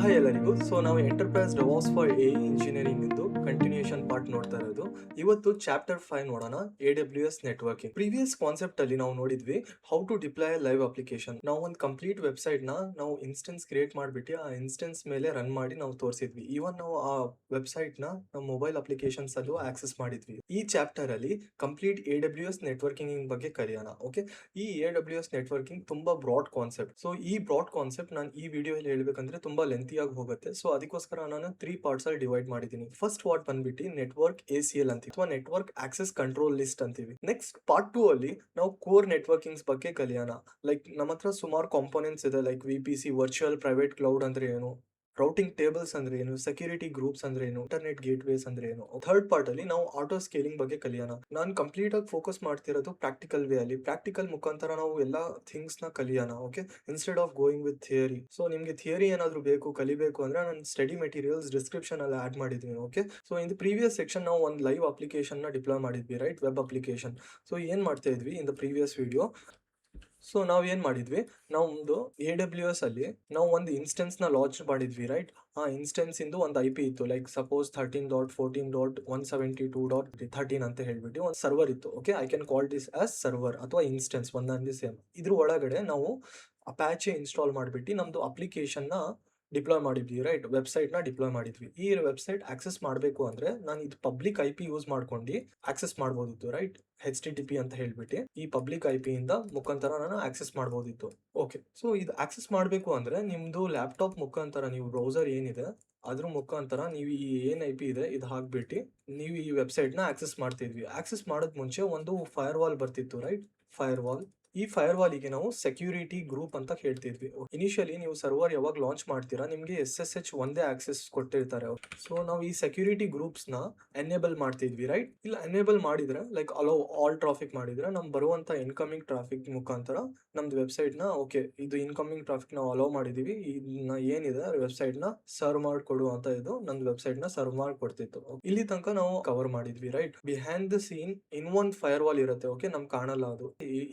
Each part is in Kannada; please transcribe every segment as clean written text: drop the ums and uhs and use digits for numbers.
ಹಾಯ್ ಎಲ್ಲರಿಗೂ. ನಾವು enterprise DevOps for a engineering ಇಂದು ಕಂಟಿನ್ಯೂಷನ್ ಪಾರ್ಟ್ ನೋಡ್ತಾ ಇರೋದು. ಇವತ್ತು ಚಾಪ್ಟರ್ 5 ನೋಡೋಣ, AWS ನೆಟ್ವರ್ಕಿಂಗ್. ಪ್ರೀವಿಯಸ್ ಕಾನ್ಸೆಪ್ಟ್ ಅಲ್ಲಿ ನಾವು ನೋಡಿದ್ವಿ how to deploy live application. ನಾವು ಒಂದು ಕಂಪ್ಲೀಟ್ ವೆಬ್ಸೈಟ್ ನ ನಾವು ಇನ್ಸ್ಟೆನ್ಸ್ ಕ್ರಿಯೇಟ್ ಮಾಡಿಬಿಟ್ಟು ಆ ಇನ್ಸ್ಟೆನ್ಸ್ ಮೇಲೆ ರನ್ ಮಾಡಿ ನಾವು ತೋರಿಸಿದ್ವಿ. ಈವನ್ ನಾವು ಆ ವೆಬ್ಸೈಟ್ ನ ನಮ್ಮ ಮೊಬೈಲ್ ಅಪ್ಲಿಕೇಶನ್ಸ್ ಅಲ್ಲೂ ಆಕ್ಸೆಸ್ ಮಾಡಿದ್ವಿ. ಈ ಚಾಪ್ಟರ್ ಅಲ್ಲಿ ಕಂಪ್ಲೀಟ್ AWS ನೆಟ್ವರ್ಕಿಂಗ್ ಬಗ್ಗೆ ಕಲಿಯೋಣ. ಓಕೆ, ಈ AWS ನೆಟ್ವರ್ಕಿಂಗ್ ತುಂಬಾ ಬ್ರಾಡ್ ಕಾನ್ಸೆಪ್ಟ್. ಸೊ ಈ ಬ್ರಾಡ್ ಕಾನ್ಸೆಪ್ಟ್ ನಾನು ಈ ವಿಡಿಯೋ ಅಲ್ಲಿ ಹೇಳ್ಬೇಕಂದ್ರೆ ತುಂಬಾ ಲೆಂತಿ ಆಗಿ ಹೋಗುತ್ತೆ. ಸೊ ಅದಕ್ಕೋಸ್ಕರ ನಾನು 3 ಪಾರ್ಟ್ಸ್ ಅಲ್ಲಿ ಡಿವೈಡ್ ಮಾಡಿದ್ದೀನಿ. ಫಸ್ಟ್ ಪಾರ್ಟ್ ಬಂದ್ಬಿಟ್ಟು ನೆಟ್ವರ್ಕ್ ACL ಅಂತೀವಿ, ಅಥವಾ ನೆಟ್ವರ್ಕ್ ಆಕ್ಸೆಸ್ ಕಂಟ್ರೋಲ್ ಲಿಸ್ಟ್ ಅಂತೀವಿ. ನೆಕ್ಸ್ಟ್ ಪಾರ್ಟ್ 2 ಅಲ್ಲಿ ನಾವು ಕೋರ್ ನೆಟ್ವರ್ಕಿಂಗ್ಸ್ ಬಗ್ಗೆ ಕಲಿಯೋಣ. ಲೈಕ್ ನಮ್ಮ ಹತ್ರ ಸುಮಾರು ಕಾಂಪೋನೆಂಟ್ಸ್ ಇದೆ, like VPC, virtual private cloud ಅಂದ್ರೆ ಏನು, ರೌಟಿಂಗ್ ಟೇಬಲ್ಸ್ ಅಂದ್ರೆ ಏನು, ಸೆಕ್ಯೂರಿಟಿ ಗ್ರೂಪ್ಸ್ ಅಂದ್ರೆ ಏನು, ಇಂಟರ್ನೆಟ್ ಗೇಟ್ವೇಸ್ ಅಂದ್ರೆ ಏನು. ಥರ್ಡ್ ಪಾರ್ಟ್ ಅಲ್ಲಿ ನಾವು ಆಟೋ ಸ್ಕೇಲಿಂಗ್ ಬಗ್ಗೆ ಕಲಿಯೋಣ. ನಾನು ಕಂಪ್ಲೀಟ್ ಆಗಿ ಫೋಕಸ್ ಮಾಡ್ತಿರೋದು ಪ್ರಾಕ್ಟಿಕಲ್ ವೇ ಅಲ್ಲಿ. ಪ್ರಾಕ್ಟಿಕಲ್ ಮುಖಾಂತರ ನಾವು ಎಲ್ಲಾ ಥಿಂಗ್ಸ್ ನ ಕಲಿಯೋಣ. Okay, instead of going with theory. So ನಿಮ್ಗೆ ಥಿಯರಿ ಏನಾದ್ರು ಬೇಕು, ಕಲಿಬೇಕು ಅಂದ್ರೆ ನಾನು ಸ್ಟಡಿ ಮೆಟೀರಿಯಲ್ಸ್ ಡಿಸ್ಕ್ರಿಪ್ಷನ್ ಅಲ್ಲಿ ಆಡ್ ಮಾಡಿದ್ದೀನಿ. Okay, so in previous section ನಾವು ಒಂದು ಲೈವ್ ಅಪ್ಲಿಕೇಶನ್ ನ ಡಿಪ್ಲಾಯ್ ಮಾಡಿದ್ವಿ, ರೈಟ್, ವೆಬ್ ಅಪ್ಲಿಕೇಶನ್. ಸೊ ಏನ್ ಮಾಡ್ತಾ ಇದ್ವಿ in the previous video, so ನಾವ್ ಏನ್ ಮಾಡಿದ್ವಿ, ನಾವು AWS ಅಲ್ಲಿ ನಾವು ಒಂದು ಇನ್ಸ್ಟೆನ್ಸ್ ನ ಲಾಂಚ್ ಮಾಡಿದ್ವಿ, ರೈಟ್. ಆ ಇನ್ಸ್ಟೆನ್ಸ್ ಇಂದು ಒಂದು IP ಇತ್ತು, ಲೈಕ್ ಸಪೋಸ್ 13.14.172.13 ಅಂತ ಹೇಳ್ಬಿಟ್ಟು ಒಂದು ಸರ್ವರ್ ಇತ್ತು. Okay, I can call this as server ಅಥವಾ ಇನ್ಸ್ಟೆನ್ಸ್, ಒಂದೊಂದು ಸೇಮ್. ಇದ್ರ ಒಳಗಡೆ ನಾವು ಅಪಾಚೆ ಇನ್ಸ್ಟಾಲ್ ಮಾಡಿಬಿಟ್ಟು ನಮ್ದು ಅಪ್ಲಿಕೇಶನ್ ನ ಡಿಪ್ಲಾಯ್ ಮಾಡಿದ್ವಿ, ರೈಟ್. ವೆಬ್ಸೈಟ್ ನ ಡಿಪ್ಲಾಯ್ ಮಾಡಿದ್ವಿ. ಈ ವೆಬ್ಸೈಟ್ ಆಕ್ಸೆಸ್ ಮಾಡಬೇಕು ಅಂದ್ರೆ ನಾನು ಇದು ಪಬ್ಲಿಕ್ IP ಯೂಸ್ ಮಾಡ್ಕೊಂಡು ಆಕ್ಸೆಸ್ ಮಾಡ್ಬೋದಿತ್ತು, ರೈಟ್. HTTP ಅಂತ ಹೇಳ್ಬಿಟ್ಟು ಈ ಪಬ್ಲಿಕ್ IP ಇಂದ ಮುಖಾಂತರ ನಾನು ಆಕ್ಸೆಸ್ ಮಾಡ್ಬೋದಿತ್ತು. ಓಕೆ, ಸೊ ಇದು ಆಕ್ಸೆಸ್ ಮಾಡಬೇಕು ಅಂದ್ರೆ ನಿಮ್ದು ಲ್ಯಾಪ್ಟಾಪ್ ಮುಖಾಂತರ, ನೀವು ಬ್ರೌಸರ್ ಏನಿದೆ ಅದ್ರ ಮುಖಾಂತರ ನೀವು ಈ ಏನ್ IP ಇದೆ ಇದು ಹಾಕ್ಬಿಟ್ಟು ನೀವು ಈ ವೆಬ್ಸೈಟ್ ನ ಆಕ್ಸೆಸ್ ಮಾಡ್ತಿದ್ವಿ. ಆಕ್ಸೆಸ್ ಮಾಡೋದ್ ಮುಂಚೆ ಒಂದು ಫೈರ್ ವಾಲ್ ಬರ್ತಿತ್ತು, ರೈಟ್. ಫೈರ್ ವಾಲ್, ಈ ಫೈರ್ ವಾಲಿಗೆ ನಾವು ಸೆಕ್ಯೂರಿಟಿ ಗ್ರೂಪ್ ಅಂತ ಹೇಳ್ತಿದ್ವಿ. ಇನಿಷಿಯಲಿ ನೀವು ಸರ್ವರ್ ಯಾವಾಗ ಲಾಂಚ್ ಮಾಡ್ತೀರಾ ನಿಮ್ಗೆ SSH ಒಂದೇ ಆಕ್ಸೆಸ್ ಕೊಟ್ಟಿರ್ತಾರೆ. ಸೊ ನಾವು ಈ ಸೆಕ್ಯೂರಿಟಿ ಗ್ರೂಪ್ಸ್ ನ ಎನೇಬಲ್ ಮಾಡ್ತಿದ್ವಿ, ರೈಟ್. ಇಲ್ಲ ಎನೇಬಲ್ ಮಾಡಿದ್ರೆ, ಲೈಕ್ ಅಲೋ ಆಲ್ ಟ್ರಾಫಿಕ್ ಮಾಡಿದ್ರೆ, ನಮ್ ಬರುವಂತ ಇನ್ಕಮಿಂಗ್ ಟ್ರಾಫಿಕ್ ಮುಖಾಂತರ ನಮ್ದು ವೆಬ್ಸೈಟ್ ನ, ಓಕೆ ಇದು ಇನ್ಕಮಿಂಗ್ ಟ್ರಾಫಿಕ್ ನಾವು ಅಲೋ ಮಾಡಿದೀವಿ, ಇದನ್ನ ಏನಿದೆ ವೆಬ್ಸೈಟ್ ನ ಸರ್ವ್ ಮಾಡ್ಕೊಡು ಅಂತ ಇದು ನಮ್ದು ವೆಬ್ಸೈಟ್ ನ ಸರ್ವ್ ಮಾಡ್ಕೊಡ್ತಿತ್ತು. ಇಲ್ಲಿ ತನಕ ನಾವು ಕವರ್ ಮಾಡಿದ್ವಿ, right. Behind the seen in ಒಂದ್ ಫೈರ್ ವಾಲ್ ಇರುತ್ತೆ. ಓಕೆ, ನಮ್ ಕಾಣಲ್ಲ ಅದು.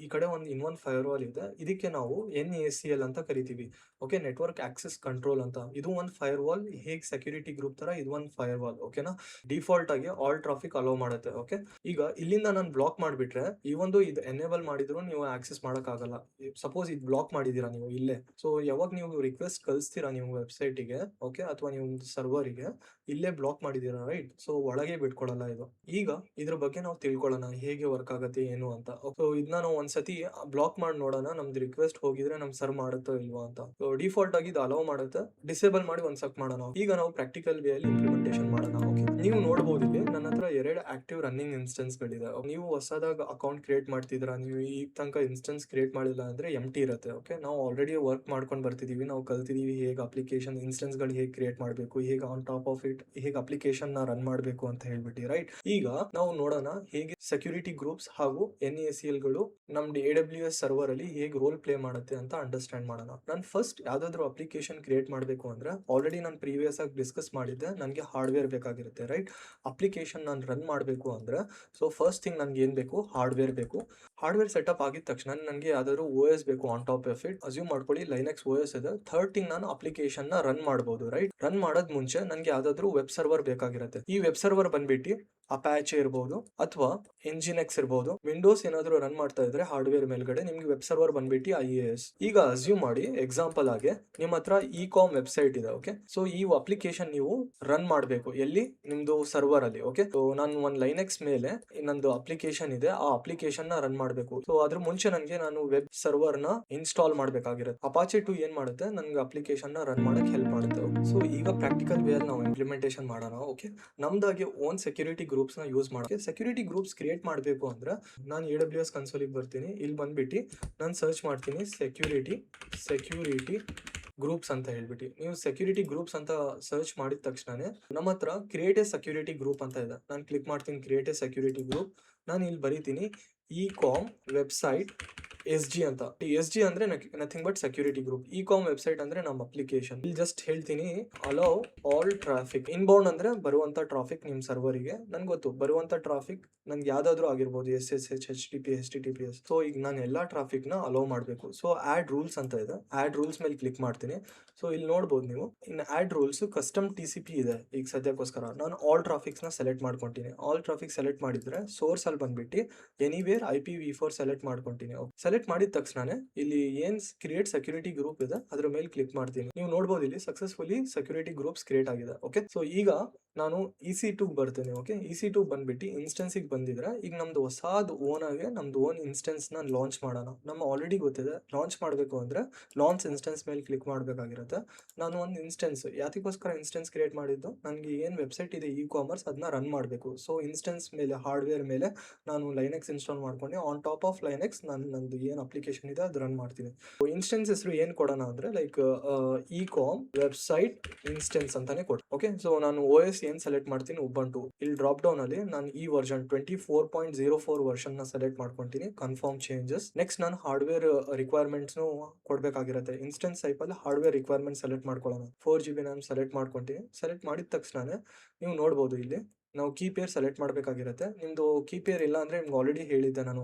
ಈ ಕಡೆ ಒಂದು ಇನ್ನೊಂದು ಫೈರ್ ವಾಲ್ ಇದೆ, ಇದಕ್ಕೆ ನಾವು NACL ಅಂತ ಕರಿತೀವಿ. ಓಕೆ, ನೆಟ್ವರ್ಕ್ ಆಕ್ಸೆಸ್ ಕಂಟ್ರೋಲ್ ಅಂತ. ಇದು ಒಂದು ಫೈರ್ ವಾಲ್, ಹೇಗ್ ಸೆಕ್ಯೂರಿಟಿ ಗ್ರೂಪ್ ತರ ಇದು ಒಂದು ಫೈರ್ ವಾಲ್. ಓಕೆನಾ, ಡಿಫಾಲ್ಟ್ ಆಗಿ ಆಲ್ ಟ್ರಾಫಿಕ್ ಅಲೋ ಮಾಡುತ್ತೆ. ಓಕೆ, ಈಗ ಇಲ್ಲಿಂದ ನಾನು ಬ್ಲಾಕ್ ಮಾಡ್ಬಿಟ್ರೆ ಈ ಒಂದು ಇದು ಎನೇಬಲ್ ಮಾಡಿದ್ರು ನೀವು ಆಕ್ಸೆಸ್ ಮಾಡಕ್ ಆಗಲ್ಲ. ಸಪೋಸ್ ಇದು ಬ್ಲಾಕ್ ಮಾಡಿದೀರಾ ನೀವು ಇಲ್ಲೇ, ಸೊ ಯಾವಾಗ ನೀವು ರಿಕ್ವೆಸ್ಟ್ ಕಳಿಸ್ತೀರಾ ನೀವು ವೆಬ್ಸೈಟಿಗೆ, ಓಕೆ, ಅಥವಾ ನೀವು ಸರ್ವರಿಗೆ ಇಲ್ಲೇ ಬ್ಲಾಕ್ ಮಾಡಿದೀರಾ, ರೈಟ್. ಸೊ ಒಳಗೆ ಬಿಟ್ಕೊಡಲ್ಲ ಇದು. ಈಗ ಇದ್ರ ಬಗ್ಗೆ ನಾವು ತಿಳ್ಕೊಳ್ಳೋಣ ಹೇಗೆ ವರ್ಕ್ ಆಗುತ್ತೆ ಏನು ಅಂತ. ಸೊ ಇದನ್ನ ನಾವು ಒಂದ್ಸತಿ ಬ್ಲಾಕ್ ಮಾಡಿ ನೋಡೋಣ, ನಮ್ದು ರಿಕ್ವೆಸ್ಟ್ ಹೋಗಿದ್ರೆ ನಮ್ ಸರ್ವ್ ಮಾಡುತ್ತೋ ಇಲ್ವಾ ಅಂತ. ಸೊ ಡಿಫಾಲ್ಟ್ ಆಗಿ ಇದು ಅಲೋ ಮಾಡುತ್ತೆ. ಡಿಸೇಬಲ್ ಮಾಡಿ ಒಂದ್ ಸಕ್ ಮಾಡೋಣ. ಈಗ ನಾವು ಪ್ರಾಕ್ಟಿಕಲ್ ವೇ ಅಲ್ಲಿ ಇಂಪ್ಲಿಮೆಂಟೇಷನ್ ಮಾಡೋಣ. ಓಕೆ, ನೀವು ನೋಡಬಹುದು ಇಲ್ಲಿ ನನ್ನ ಹತ್ರ 2 ಆಕ್ಟಿವ್ ರನ್ನಿಂಗ್ ಇನ್ಸ್ಟೆನ್ಸ್ ಗಳಿದೆ. ನೀವು ಹೊಸದಾಗ ಅಕೌಂಟ್ ಕ್ರಿಯೇಟ್ ಮಾಡ್ತಿದ್ರ, ನೀವು ಈ ತನಕ ಇನ್ಸ್ಟೆನ್ಸ್ ಕ್ರಿಯೇಟ್ ಮಾಡಿಲ್ಲ ಅಂದ್ರೆ ಎಂಟಿ ಇರುತ್ತೆ. ಓಕೆ, ನಾವು ಆಲ್ರೆಡಿ ವರ್ಕ್ ಮಾಡ್ಕೊಂಡು ಬರ್ತಿದೀವಿ, ನಾವು ಕಲ್ತಿದೀವಿ ಹೇಗೆ ಅಪ್ಲಿಕೇಶನ್ ಇನ್ಸ್ಟೆನ್ಸ್ ಗಳು ಹೇಗೆ ಕ್ರಿಯೇಟ್ ಮಾಡಬೇಕು, ಹೇಗೆ ಆನ್ ಟಾಪ್ ಆಫ್ ಇಟ್ ಹೇಗೆ ಅಪ್ಲಿಕೇಶನ್ ನ ರನ್ ಮಾಡಬೇಕು ಅಂತ ಹೇಳ್ಬಿಟ್ಟು, ರೈಟ್. ಈಗ ನಾವು ನೋಡೋಣ ಹೇಗೆ ಸೆಕ್ಯೂರಿಟಿ ಗ್ರೂಪ್ಸ್ ಹಾಗೂ NACL ಗಳು ನಮ್ದು AWS ಸರ್ವರ್ ಅಲ್ಲಿ ಹೇಗೆ ರೋಲ್ ಪ್ಲೇ ಮಾಡುತ್ತೆ ಅಂತ ಅಂಡರ್ಸ್ಟ್ಯಾಂಡ್ ಮಾಡೋಣ. ನಾನು ಫಸ್ಟ್ ಯಾವ್ದಾದ್ರು ಅಪ್ಲಿಕೇಶನ್ ಕ್ರಿಯೇಟ್ ಮಾಡಬೇಕು ಅಂದ್ರೆ, ಆಲ್ರೆಡಿ ನಾನು ಪ್ರೀವಿಯಸ್ ಆಗಿ ಡಿಸ್ಕಸ್ ಮಾಡಿದ್ದೆ, ನನಗೆ ಹಾರ್ಡ್ವೇರ್ ಬೇಕಾಗಿರುತ್ತೆ, ರೈಟ್. ಅಪ್ಲಿಕೇಶನ್ ನಾನು ರನ್ ಮಾಡಬೇಕು ಅಂದ್ರೆ, ಸೊ ಫಸ್ಟ್ ಥಿಂಗ್ ನನ್ಗೆ ಏನ್ ಬೇಕು, ಹಾರ್ಡ್ವೇರ್ ಬೇಕು. ಹಾರ್ಡ್ವೇರ್ ಸೆಟಪ್ ಆಗಿದ ತಕ್ಷಣ ನನಗೆ ಯಾವ್ದಾದ್ರು OS ಬೇಕು on top of it. Assume ಮಾಡ್ಕೊಳ್ಳಿ ಲೈನಕ್ಸ್ OS ಇದೆ. ಥರ್ಡ್ ಥಿಂಗ್, ನಾನು ಅಪ್ಲಿಕೇಶನ್ ನ ರನ್ ಮಾಡಬಹುದು, ರೈಟ್. ರನ್ ಮಾಡೋದ್ ಮುಂಚೆ ನನಗೆ ಯಾವ್ದಾದ್ರು ವೆಬ್ ಸರ್ವರ್ ಬೇಕಾಗಿರುತ್ತೆ. ಈ ವೆಬ್ ಸರ್ವರ್ ಬಂದ್ಬಿಟ್ಟು ಅಪಾಚೆ ಇರಬಹುದು ಅಥವಾ Nginx ಇರಬಹುದು. ವಿಂಡೋಸ್ ಏನಾದ್ರು ರನ್ ಮಾಡ್ತಾ ಇದ್ರೆ ಹಾರ್ಡ್ವೇರ್ ಮೇಲ್ಗಡೆ ನಿಮ್ಗೆ ವೆಬ್ ಸರ್ವರ್ ಬಂದ್ಬಿಟ್ಟು IAS. ಈಗ ಅಸ್ಯೂಮ್ ಮಾಡಿ ಎಕ್ಸಾಂಪಲ್ ಆಗಿ ನಿಮ್ಮ ಹತ್ರ ಇಕಾಮ್ ವೆಬ್ಸೈಟ್ ಇದೆ. ಓಕೆ, ಸೊ ಈ ಅಪ್ಲಿಕೇಶನ್ ನೀವು ರನ್ ಮಾಡಬೇಕು ಎಲ್ಲಿ, ನಿಮ್ದು ಸರ್ವರ್ ಅಲ್ಲಿ. ಓಕೆ, ಸೊ ನಾನು ಒಂದು ಲೈನೆಕ್ಸ್ ಮೇಲೆ ನಂದು ಅಪ್ಲಿಕೇಶನ್ ಇದೆ, ಆ ಅಪ್ಲಿಕೇಶನ್ ನ ರನ್ ಮಾಡಬೇಕು. ಸೊ ಅದ್ರ ಮುಂಚೆ ನಾನು ವೆಬ್ ಸರ್ವರ್ ನ ಇನ್ಸ್ಟಾಲ್ ಮಾಡ್ಬೇಕಾಗಿರುತ್ತೆ. ಅಪಾಚೆ 2 ಏನ್ ಮಾಡುತ್ತೆ, ನನ್ಗೆ ಅಪ್ಲಿಕೇಶನ್ ನ ರನ್ ಮಾಡಕ್ ಹೆಲ್ಪ್ ಮಾಡುತ್ತೆ. ಸೊ ಈಗ ಪ್ರಾಕ್ಟಿಕಲ್ ವೇ ಅಲ್ಲಿ ನಾವು ಇಂಪ್ಲಿಮೆಂಟೇಷನ್ ಮಾಡೋಣ. ಓಕೆ, ನಮ್ದಾಗಿ ಓನ್ ಸೆಕ್ಯೂರಿಟಿ ಗ್ರೂಪ್ಸ್ ನ ಯೂಸ್ ಮಾಡಿ ಸೆಕ್ಯೂರಿಟಿ ಗ್ರೂಪ್ಸ್ ಕ್ರಿಯೇಟ್ ಮಾಡಬೇಕು ಅಂದ್ರೆ, ನಾನು AWS ಕನ್ಸೋಲಿಗೆ ಬರ್ತೀನಿ. ಇಲ್ಲಿ ಬಂದ್ಬಿಟ್ಟು ನಾನು ಸರ್ಚ್ ಮಾಡ್ತೀನಿ ಸೆಕ್ಯೂರಿಟಿ ಗ್ರೂಪ್ಸ್ ಅಂತ ಹೇಳ್ಬಿಟ್ಟು. ನೀವು ಸೆಕ್ಯೂರಿಟಿ ಗ್ರೂಪ್ಸ್ ಅಂತ ಸರ್ಚ್ ಮಾಡಿದ ತಕ್ಷಣನೇ ನಮ್ಮ ಹತ್ರ ಕ್ರಿಯೇಟ್ ಎ ಸೆಕ್ಯೂರಿಟಿ ಗ್ರೂಪ್ ಅಂತ ಇದೆ. ನಾನು ಕ್ಲಿಕ್ ಮಾಡ್ತೀನಿ ಕ್ರಿಯೇಟ್ ಎ ಸೆಕ್ಯೂರಿಟಿ ಗ್ರೂಪ್. ನಾನು ಇಲ್ಲಿ ಬರೀತೀನಿ ಇಕಾಮ್ ವೆಬ್ಸೈಟ್ SG ಅಂತ. SG ಅಂದ್ರೆ nothing but security group. E-com website ಅಂದ್ರೆ ನಮ್ಮ ಅಪ್ಲಿಕೇಶನ್. ಇಲ್ಲಿ ಜಸ್ಟ್ ಹೇಳ್ತೀನಿ, ಅಲೋ ಆಲ್ ಟ್ರಾಫಿಕ್. ಇನ್ಬೌಂಡ್ ಅಂದ್ರೆ ಬರುವಂತ ಟ್ರಾಫಿಕ್ ನಿಮ್ ಸರ್ವರಿಗೆ. ನನ್ಗೆ ಗೊತ್ತು ಬರುವಂತ ಟ್ರಾಫಿಕ್ ನನ್ಗೆ ಯಾವ್ದಾದ್ರು ಆಗಿರ್ಬೋದು, SSH, HTTP, HTTPS. ಸೊ ಈಗ ನಾನು ಎಲ್ಲಾ ಟ್ರಾಫಿಕ್ ನ ಅಲೋ ಮಾಡಬೇಕು. ಸೊ ಆಡ್ ರೂಲ್ಸ್ ಅಂತ ಇದೆ, ಆಡ್ ರೂಲ್ಸ್ ಮೇಲೆ ಕ್ಲಿಕ್ ಮಾಡ್ತೀನಿ. ಸೊ ಇಲ್ಲಿ ನೋಡ್ಬೋದು ನೀವು, ಇನ್ ಆಡ್ ರೂಲ್ಸ್ ಕಸ್ಟಮ್ TCP ಇದೆ. ಈಗ ಸದ್ಯಕ್ಕೋಸ್ಕರ ನಾನು ಆಲ್ ಟ್ರಾಫಿಕ್ಸ್ ನ ಸೆಲೆಕ್ಟ್ ಮಾಡ್ಕೊಂತೀನಿ. ಆಲ್ ಟ್ರಾಫಿಕ್ ಸೆಲೆಕ್ಟ್ ಮಾಡಿದ್ರೆ ಸೋರ್ಸ್ ಅಲ್ಲಿ ಬಂದ್ಬಿಟ್ಟು ಎನಿವೇರ್ IPv4 ಸೆಲೆಕ್ಟ್ ಮಾಡ್ಕೊಂತೀನಿ. ಸೆಲೆಕ್ಟ್ ಮಾಡಿದ ತಕ್ಷಣನೇ ಇಲ್ಲಿ ಏನ್ ಕ್ರಿಯೇಟ್ ಸೆಕ್ಯೂರಿಟಿ ಗ್ರೂಪ್ ಇದೆ ಅದ್ರ ಮೇಲೆ ಕ್ಲಿಕ್ ಮಾಡ್ತೀನಿ. ನೀವು ನೋಡಬಹುದು ಇಲ್ಲಿ ಸಕ್ಸಸ್ಫುಲಿ ಸೆಕ್ಯೂರಿಟಿ ಗ್ರೂಪ್ಸ್ ಕ್ರಿಯೇಟ್ ಆಗಿದೆ. ಓಕೆ, ಸೊ ಈಗ ನಾನು EC2 ಬರ್ತೇನೆ. ಓಕೆ, EC2 ಬಂದ್ಬಿಟ್ಟು ಇನ್ಸ್ಟೆನ್ಸ್ ಬಂದಿದ್ರೆ ಈಗ ನಮ್ದು ಹೊಸಾದ್ ಓನ್ ಆಗಿ ನಮ್ದು ಓನ್ ಇನ್ಸ್ಟೆನ್ಸ್ ನ ಲಾಂಚ್ ಮಾಡೋಣ. ನಮ್ಮ ಆಲ್ರೆಡಿ ಗೊತ್ತಿದೆ, ಲಾಂಚ್ ಮಾಡಬೇಕು ಅಂದ್ರೆ ಲಾಂಚ್ ಇನ್ಸ್ಟೆನ್ಸ್ ಮೇಲೆ ಕ್ಲಿಕ್ ಮಾಡಬೇಕಾಗಿರುತ್ತೆ. ನಾನು ಒಂದು ಇನ್ಸ್ಟೆನ್ಸ್, ಯಾತಿಗೋಸ್ಕರ ಇನ್ಸ್ಟೆನ್ಸ್ ಕ್ರಿಯೇಟ್ ಮಾಡಿದ್ದು, ನನಗೆ ಏನ್ ವೆಬ್ಸೈಟ್ ಇದೆ ಇ-ಕಾಮರ್ಸ್ ಅದನ್ನ ರನ್ ಮಾಡಬೇಕು. ಸೊ ಇನ್ಸ್ಟೆನ್ಸ್ ಮೇಲೆ ಹಾರ್ಡ್ವೇರ್ ಮೇಲೆ ನಾನು ಲೈನೆಕ್ಸ್ ಇನ್ಸ್ಟಾಲ್ ಮಾಡ್ಕೊಂಡು ಆನ್ ಟಾಪ್ ಆಫ್ ಲೈನೆಕ್ಸ್ ನಂದು ಏನು ಅಪ್ಲಿಕೇಶನ್ ಇದೆ ಅದು ರನ್ ಮಾಡ್ತೀನಿ. ಇನ್ಸ್ಟೆನ್ಸ್ ಹೆಸರು ಏನ್ ಕೊಡೋಣ ಅಂದ್ರೆ ಲೈಕ್ ಇ-ಕಾಮ್ ವೆಬ್ಸೈಟ್ ಇನ್ಸ್ಟೆನ್ಸ್ ಅಂತಾನೆ ಕೊಡ. ಓಕೆ, ಸೊ ನಾನು OS ಏನ್ ಸೆಲೆಕ್ಟ್ ಮಾಡ್ತೀನಿ, ಉಬಂಟು. ಇಲ್ಲಿ ಡ್ರಾಪ್ ಡೌನ್ ಅಲ್ಲಿ ನಾನು ಈ ವರ್ಷನ್ 24.04 ವರ್ಷನ್ ನ ಸೆಲೆಕ್ಟ್ ಮಾಡ್ಕೊಂತೀನಿ. Confirm changes. ನೆಕ್ಸ್ಟ್ ನಾನು ಹಾರ್ಡ್ವೇರ್ ರಿಕ್ವೈರ್ಮೆಂಟ್ಸ್ ಕೊಡ್ಬೇಕಾಗಿರುತ್ತೆ. ಇನ್ಸ್ಟೆನ್ಸ್ ಟೈಪ್ ಅಲ್ಲಿ ಹಾರ್ಡ್ವೇರ್ ರಿಕ್ವೈರ್ಮೆಂಟ್ ಸೆಲೆಕ್ಟ್ ಮಾಡ್ಕೊಳ್ಳೋಣ. 4GB ನಾನು ಸೆಲೆಕ್ಟ್ ಮಾಡ್ಕೊಂತೀನಿ. ಸೆಲೆಕ್ಟ್ ಮಾಡಿದ ತಕ್ಷಣ ನೀವು ನೋಡ್ಬೋದು ಇಲ್ಲಿ ನಾವು ಕೀ ಪೇರ್ ಸೆಲೆಕ್ಟ್ ಮಾಡಬೇಕಾಗಿರುತ್ತೆ. ನಿಮ್ದು ಕೀ ಪೇರ್ ಇಲ್ಲ ಅಂದ್ರೆ ನಿಮ್ಗೆ ಆಲ್ರೆಡಿ ಹೇಳಿದ್ದೆ ನಾನು,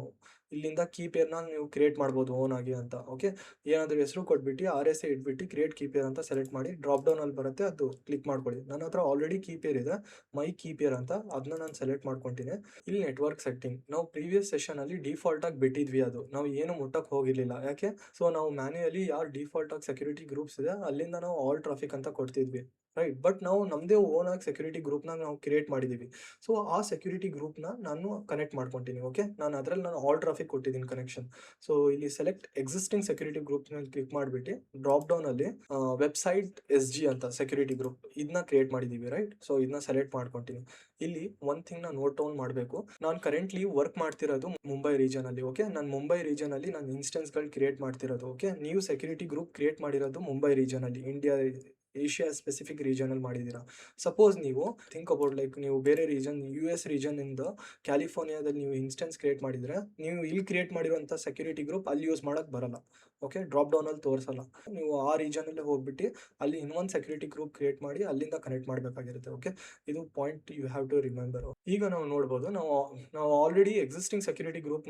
ಇಲ್ಲಿಂದ ಕೀ ಪೇರ್ನ ನೀವು ಕ್ರಿಯೇಟ್ ಮಾಡ್ಬೋದು ಓನ್ ಆಗಿ ಅಂತ. ಓಕೆ, ಏನಾದರೂ ಹೆಸರು ಕೊಟ್ಬಿಟ್ಟು RSA ಇಟ್ಬಿಟ್ಟು ಕ್ರಿಯೇಟ್ ಕೀ ಪೇರ್ ಅಂತ ಸೆಲೆಕ್ಟ್ ಮಾಡಿ ಡ್ರಾಪ್ ಡೌನ್ ಅಲ್ಲಿ ಬರುತ್ತೆ, ಅದು ಕ್ಲಿಕ್ ಮಾಡ್ಕೊಳ್ಳಿ. ನನ್ನ ಹತ್ರ ಆಲ್ರೆಡಿ ಕೀ ಪೇರ್ ಇದೆ, ಮೈ ಕೀ ಪೇರ್ ಅಂತ, ಅದನ್ನ ನಾನು ಸೆಲೆಕ್ಟ್ ಮಾಡ್ಕೊಂತೀನಿ. ಇಲ್ಲಿ ನೆಟ್ವರ್ಕ್ ಸೆಟ್ಟಿಂಗ್ ನಾವು ಪ್ರೀವಿಯಸ್ ಸೆಷನ್ ಅಲ್ಲಿ ಡಿಫಾಲ್ಟ್ ಆಗಿ ಬಿಟ್ಟಿದ್ವಿ, ಅದು ನಾವು ಏನು ಮುಟ್ಟಕ್ಕೆ ಹೋಗಿರ್ಲಿಲ್ಲ. ಯಾಕೆ, ಸೊ ನಾವು ಮ್ಯಾನ್ಯುಯಲಿ ಯಾರು ಡಿಫಾಲ್ಟ್ ಆಗಿ ಸೆಕ್ಯೂರಿಟಿ ಗ್ರೂಪ್ಸ್ ಇದೆ ಅಲ್ಲಿಂದ ನಾವು ಆಲ್ ಟ್ರಾಫಿಕ್ ಅಂತ ಕೊಡ್ತಿದ್ವಿ, ರೈಟ್. ಬಟ್ ನಾವು ನಮ್ಮದೇ ಓನ್ ಆಗಿ ಸೆಕ್ಯೂರಿಟಿ ಗ್ರೂಪ್ನ ನಾವು ಕ್ರಿಯೇಟ್ ಮಾಡಿದ್ದೀವಿ. ಸೊ ಆ ಸೆಕ್ಯೂರಿಟಿ ಗ್ರೂಪ್ನ ನಾನು ಕನೆಕ್ಟ್ ಮಾಡ್ಕೊತೀನಿ. ಓಕೆ, ನಾನು ಅದರಲ್ಲಿ ನಾನು ಆಲ್ ಟ್ರಾಫಿಕ್ ಕೊಟ್ಟಿದ್ದೀನಿ ಕನೆಕ್ಷನ್. ಸೊ ಇಲ್ಲಿ ಸೆಲೆಕ್ಟ್ ಎಕ್ಸಿಸ್ಟಿಂಗ್ ಸೆಕ್ಯೂರಿಟಿ ಗ್ರೂಪ್ ಮೇಲೆ ಕ್ಲಿಕ್ ಮಾಡಿಬಿಟ್ಟು ಡ್ರಾಪ್ ಡೌನ್ ಅಲ್ಲಿ ವೆಬ್ಸೈಟ್ SG ಅಂತ ಸೆಕ್ಯೂರಿಟಿ ಗ್ರೂಪ್ ಇದನ್ನ ಕ್ರಿಯೇಟ್ ಮಾಡಿದ್ದೀವಿ, ರೈಟ್. ಸೊ ಇದನ್ನ ಸೆಲೆಕ್ಟ್ ಮಾಡ್ಕೊತೀನಿ. ಇಲ್ಲಿ ಒಂದ್ ಥಿಂಗ್ ನ ನೋಟ್ ಡೌನ್ ಮಾಡಬೇಕು, ನಾನು ಕರೆಂಟ್ಲಿ ವರ್ಕ್ ಮಾಡ್ತಿರೋದು ಮುಂಬೈ ರೀಜನ್ ಅಲ್ಲಿ. ಓಕೆ, ನಾನು ಮುಂಬೈ ರೀಜನ್ ಅಲ್ಲಿ ನಾನು ಇನ್ಸ್ಟೆನ್ಸ್ ಗಳು ಕ್ರಿಯೇಟ್ ಮಾಡ್ತಿರೋದು. ಓಕೆ, ನೀವು ಸೆಕ್ಯೂರಿಟಿ ಗ್ರೂಪ್ ಕ್ರಿಯೇಟ್ ಮಾಡಿರೋದು ಮುಂಬೈ ರೀಜನ್ ಅಲ್ಲಿ, ಇಂಡಿಯಾ ಏಷ್ಯಾ ಸ್ಪೆಸಿಫಿಕ್ ರೀಜನ್ ಅಲ್ಲಿ ಮಾಡಿದ್ದೀರಾ. ಸಪೋಸ್ ನೀವು ಥಿಂಕ್ ಅಬೌಟ್ ಲೈಕ್ ನೀವು ಬೇರೆ ರೀಜನ್ US ರೀಜನ್ ಇಂದ ಕ್ಯಾಲಿಫೋರ್ನಿಯಾದಲ್ಲಿ ನೀವು ಇನ್ಸ್ಟೆನ್ಸ್ ಕ್ರಿಯೇಟ್ ಮಾಡಿದ್ರೆ ನೀವು ಇಲ್ಲಿ ಕ್ರಿಯೇಟ್ ಮಾಡಿರುವಂಥ ಸೆಕ್ಯೂರಿಟಿ ಗ್ರೂಪ್ ಅಲ್ಲಿ ಯೂಸ್ ಮಾಡೋಕ್ಕೆ ಬರಲ್ಲ. ಓಕೆ, ಡ್ರಾಪ್ ಡೌನ್ ಅಲ್ಲಿ ತೋರಿಸಲ್ಲ. ನೀವು ಆ ರೀಜನ್ ಅಲ್ಲಿ ಹೋಗ್ಬಿಟ್ಟು ಅಲ್ಲಿ ಇನ್ನೊಂದು ಸೆಕ್ಯೂರಿಟಿ ಗ್ರೂಪ್ ಕ್ರಿಯೇಟ್ ಮಾಡಿ ಅಲ್ಲಿಂದ ಕನೆಕ್ಟ್ ಮಾಡಬೇಕಾಗಿರುತ್ತೆ. ಓಕೆ, ಇದು point you have to remember. ಈಗ ನಾವು ನೋಡ್ಬೋದು, ನಾವು ಆಲ್ರೆಡಿ ಎಕ್ಸಿಸ್ಟಿಂಗ್ ಸೆಕ್ಯೂರಿಟಿ ಗ್ರೂಪ್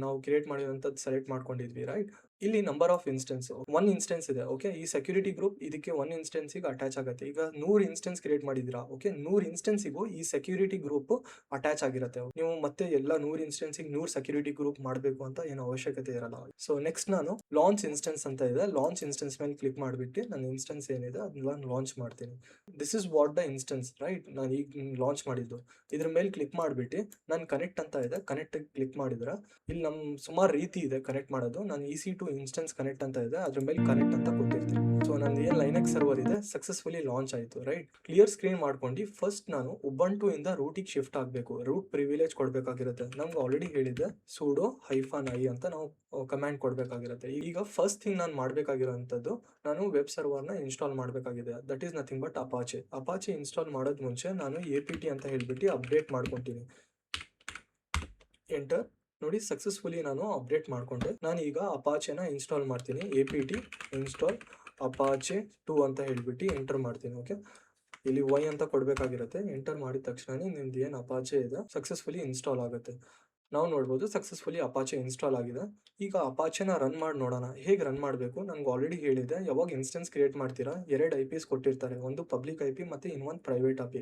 ನಾವು ಕ್ರಿಯೇಟ್ ಮಾಡಿರೋಂಥದ್ದು ಸೆಲೆಕ್ಟ್ ಮಾಡ್ಕೊಂಡಿದ್ವಿ, ರೈಟ್. ಇಲ್ಲಿ ನಂಬರ್ ಆಫ್ ಇನ್ಸ್ಟೆನ್ಸ್ 1 ಇನ್ಸ್ಟೆನ್ಸ್ ಇದೆ. ಓಕೆ, ಈ ಸೆಕ್ಯೂರಿಟಿ ಗ್ರೂಪ್ ಇದಕ್ಕೆ 1 ಇನ್ಸ್ಟೆನ್ಸಿಗೆ ಅಟ್ಯಾಚ್ ಆಗುತ್ತೆ. ಈಗ 100 ಇನ್ಸ್ಟೆನ್ಸ್ ಕ್ರಿಯೇಟ್ ಮಾಡಿದ್ದೀರಾ. ಓಕೆ, 100 ಇನ್ಸ್ಟೆನ್ಸಿಗೂ ಈ ಸೆಕ್ಯೂರಿಟಿ ಗ್ರೂಪ್ ಅಟ್ಯಾಚ್ ಆಗಿರುತ್ತೆ. ನೀವು ಮತ್ತೆ ಎಲ್ಲ 100 ಇನ್ಸ್ಟೆನ್ಸಿಗೆ 100 ಸೆಕ್ಯೂರಿಟಿ ಗ್ರೂಪ್ ಮಾಡಬೇಕು ಅಂತ ಏನು ಅವಶ್ಯಕತೆ ಇರಲ್ಲ. ಸೊ ನೆಕ್ಸ್ಟ್ ನಾನು ಲಾಂಚ್ ಇನ್ಸ್ಟೆನ್ಸ್ ಅಂತ ಇದೆ, ಲಾಂಚ್ ಇನ್ಸ್ಟೆನ್ಸ್ ಮೇಲೆ ಕ್ಲಿಕ್ ಮಾಡಿಬಿಟ್ಟು ನನ್ನ ಇನ್ಸ್ಟೆನ್ಸ್ ಏನಿದೆ ಅದನ್ನ ಲಾಂಚ್ ಮಾಡ್ತೀನಿ. This is what the instance, right. ನಾನು ಈಗ ಲಾಂಚ್ ಮಾಡಿದ್ದು ಇದ್ರ ಮೇಲೆ ಕ್ಲಿಕ್ ಮಾಡಿಬಿಟ್ಟು ನಾನು ಕನೆಕ್ಟ್ ಅಂತ ಇದೆ, ಕನೆಕ್ಟ್ ಕ್ಲಿಕ್ ಮಾಡಿದ್ರೆ ಇಲ್ಲಿ ನಮ್ಮ ಸುಮಾರು ರೀತಿ ಇದೆ ಕನೆಕ್ಟ್ ಮಾಡೋದು. ನಾನು EC2 ಇನ್ಸ್ಟೆನ್ಸ್ ಕನೆಕ್ಟ್ ಅಂತ ಇದೆ, ಅದ್ರ ಮೇಲೆ ಕನೆಕ್ಟ್ ಅಂತ ಕೊಟ್ಟಿರ್ತೀನಿ. ಸೊ ನಂದು ಏನು ಲೈನೆಕ್ಸ್ ಸರ್ವರ್ ಇದೆ ಸಕ್ಸಸ್ಫುಲಿ ಲಾಂಚ್ ಆಯಿತು, ರೈಟ್. ಕ್ಲಿಯರ್ ಸ್ಕ್ರೀನ್ ಮಾಡ್ಕೊಂಡು ಫಸ್ಟ್ ನಾನು ಉಬಂಟು ಇಂದ ರೂಟಿಗೆ ಶಿಫ್ಟ್ ಆಗಬೇಕು. ರೂಟ್ ಪ್ರಿವಿಲೇಜ್ ಕೊಡಬೇಕಾಗಿರುತ್ತೆ. ನಮ್ಗೆ ಆಲ್ರೆಡಿ ಹೇಳಿದ್ದೆ sudo -i ಅಂತ ನಾವು ಕಮ್ಯಾಂಡ್ ಕೊಡಬೇಕಾಗಿರುತ್ತೆ. ಈಗ ಫಸ್ಟ್ ಥಿಂಗ್ ನಾನು ಮಾಡಬೇಕಾಗಿರೋಂಥದ್ದು, ನಾನು ವೆಬ್ ಸರ್ವರ್ನ ಇನ್ಸ್ಟಾಲ್ ಮಾಡಬೇಕಾಗಿದೆ. That is nothing but Apache install ಮಾಡೋದು ಮುಂಚೆ ನಾನು APT ಅಂತ ಹೇಳ್ಬಿಟ್ಟು ಅಪ್ಡೇಟ್ ಮಾಡ್ಕೊತೀನಿ. ಎಂಟರ್ ನೋಡಿ, ಸಕ್ಸಸ್ಫುಲಿ ನಾನು ಅಪ್ಡೇಟ್ ಮಾಡ್ಕೊಂಡೆ. ನಾನು ಈಗ ಅಪಾಚೆನ ಇನ್ಸ್ಟಾಲ್ ಮಾಡ್ತೀನಿ. APT ಇನ್ಸ್ಟಾಲ್ ಅಪಾಚೆ 2 ಅಂತ ಹೇಳ್ಬಿಟ್ಟು ಎಂಟರ್ ಮಾಡ್ತೀನಿ. ಓಕೆ, ಇಲ್ಲಿ Y ಅಂತ ಕೊಡಬೇಕಾಗಿರುತ್ತೆ. ಎಂಟರ್ ಮಾಡಿದ ತಕ್ಷಣ ನಿಮ್ದು ಏನು ಅಪಾಚೆ ಇದೆ ಸಕ್ಸಸ್ಫುಲಿ ಇನ್ಸ್ಟಾಲ್ ಆಗುತ್ತೆ. ನಾವು ನೋಡ್ಬೋದು ಸಕ್ಸಸ್ಫುಲಿ ಅಪಾಚೆ ಇನ್ಸ್ಟಾಲ್ ಆಗಿದೆ. ಈಗ ಅಪಾಚೆನ ರನ್ ಮಾಡಿ ನೋಡೋಣ, ಹೇಗೆ ರನ್ ಮಾಡಬೇಕು. ನನಗೆ ಆಲ್ರೆಡಿ ಹೇಳಿದೆ, ಯಾವಾಗ ಇನ್ಸ್ಟೆನ್ಸ್ ಕ್ರಿಯೇಟ್ ಮಾಡ್ತೀರಾ 2 IPs ಕೊಟ್ಟಿರ್ತಾರೆ, ಒಂದು ಪಬ್ಲಿಕ್ IP ಮತ್ತು ಇನ್ನೊಂದು ಪ್ರೈವೇಟ್ IP.